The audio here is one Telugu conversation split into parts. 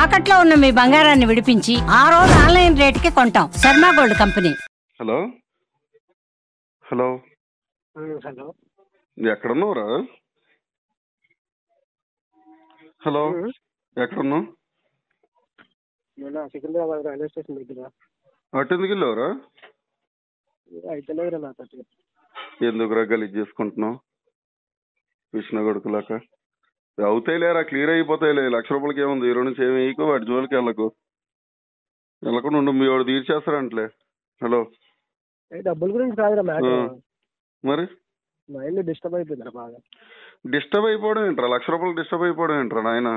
తాకట్లో ఉన్న మీ బంగారాన్ని విడిపించి ఆ రోజు ఆన్లైన్ రేటుకి కొంటాం. Sharma gold company. Hello hello hello ఎక్కడున్నావురా? హలో ఎక్కడున్నావు? నేను సికింద్రాబాద్ రైల్వే స్టేషన్ దగ్గర. అటు ఎందుకు వెళ్ళావురా? అయితే లేదురా నాతో. ఎందుకురా గలీజ్ చేసుకుంటున్నావు విష్ణు కొడుకులాక? అవుతాయిలేరా, క్లియర్ అయిపోతాయిలే. ₹1,00,000 ఏముంది? 2 నుంచి ఏమి వేయకు, వాటి జోలికి వెళ్ళకుండా ఉండు. మీ వాడు తీర్చేస్తారంటలే. హలో డబ్బుల గురించి కాదురా మ్యాటర్. మరి మైండ్ డిస్టర్బ్ అయిపోయిందిరా బాగా. డిస్టర్బ్ అయిపోవడం ఏంట్రా? ₹1,00,000 డిస్టర్బ్ అయిపోవడం ఏంట్రా నాయన?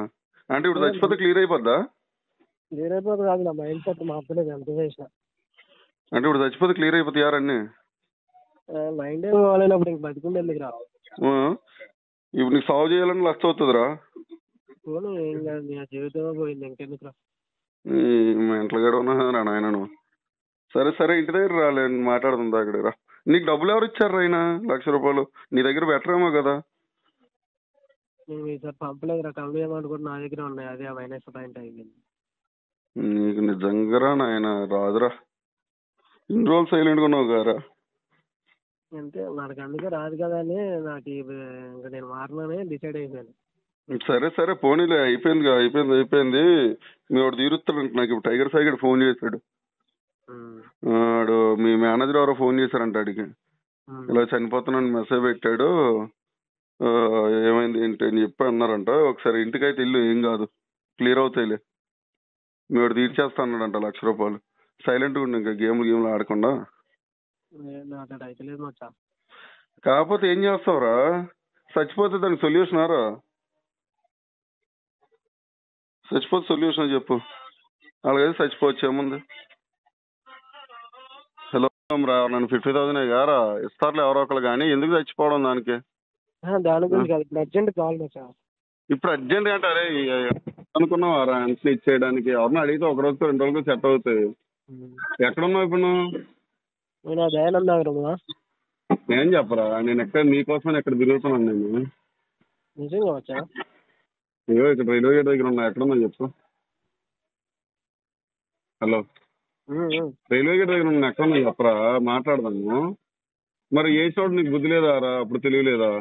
అంటే ఇప్పుడు చచ్చిపోతే క్లియర్ అయిపోద్దా? క్లియర్ అయిపోతుంది కాదు, నా మైండ్ సెట్ మార్చలేదు ఎంత చేసిన. అంటే ఇప్పుడు చచ్చిపోతే క్లియర్ అయిపోతాయి అన్నీ? మైండ్ ఏం కాలేనప్పుడు ఇంక బతికుండేందుకు రా. ఇప్పుడు నీకు సాల్వ్ చేయాలని లక్ష అవుతుందిరా. పోను ఏం కాదు, నీ జీవితమే పోయింది, ఇంకెందుకు రా. మెంటల్ గడ ఉన్నా నాయన నువ్వు. సరే సరే, ఇంటి దగ్గర రాలే, మాట్లాడుతుందా అక్కడ రా. నీకు డబ్బులు ఎవరు ఇచ్చారు అయినా? ₹1,00,000 నీ దగ్గర బెటర్ ఏమో కదా. నేను ఈసారి పంపలేదురా, కంపెనీ అమౌంట్ కూడా నా దగ్గర ఉన్నాయి, అదే మైనస్ పాయింట్ అయింది. నీకు నిజంగా నాయన రాదురా. ఇన్ని రోజులు సైలెంట్గా ఉన్నావు గారా. అంతే, మనకు అందుకే రాదు కదా అని నాకు ఇంకా నేను మారనని డిసైడ్ అయిపోయాను. సరే సరే పోనీలే, అయిపోయింది. మీ వాడు తీరుస్తాడంట. నాకు ఇప్పుడు టైగర్ సాయి ఫోన్ చేశాడు. వాడు మీ మేనేజర్ ఎవరో ఫోన్ చేశారంట అడిగి. ఇలా చనిపోతున్నాను మెసేజ్ పెట్టాడు, ఏమైంది ఏంటి అని చెప్పి అన్నారంట. ఒకసారి ఇంటికైతే ఇల్లు, ఏం కాదు, క్లియర్ అవుతాయిలే. మీ వాడు తీర్చేస్తా అన్నాడంట ₹1,00,000. సైలెంట్గా ఉండు, ఇంకా గేమ్లు ఆడకుండా. కాకపోతే ఏం చేస్తావురా? చచ్చిపోతే దానికి సొల్యూషన్ ఆరా? చచ్చిపోతే సొల్యూషన్ చెప్పు. అలాగైతే చచ్చిపోవచ్చు, ఏముంది. హలో రా, నన్ను 50,000 గారా ఇస్తారులే ఎవరో ఒకరు, కానీ ఎందుకు చచ్చిపోవడం దానికి? దాని గురించి కాదు, ఇప్పుడు అర్జెంట్ కాల్ మచ్చా. ఇప్పుడు అర్జెంట్ అంటే అరే అనుకున్నావా ఆన్సర్ ఇచ్చేయడానికి? ఎవరిని అడిగితే 1 రోజుకో 2 రోజుకో సెట్ అవుతాయి. ఎక్కడున్నావు ఇప్పుడు నువ్వు? నేను దయానంద నగరమా. నేను చెప్పరా, నేను ఎక్కడ నీకోసం ఎక్కడ తిరుగుతున్నాను నేను. నిజంగా వచ్చా? ఏదో ఇక్కడ రైల్వే గేట్ దగ్గర ఉన్నా. ఎక్కడున్నా చెప్పు. హలో రైల్వే గేట్ దగ్గర ఉన్నా, ఎక్కడున్నా చెప్పరా, మాట్లాడదాము. మరి ఏ చోటు నీకు బుద్ధి లేదా రా? అప్పుడు తెలియలేదా?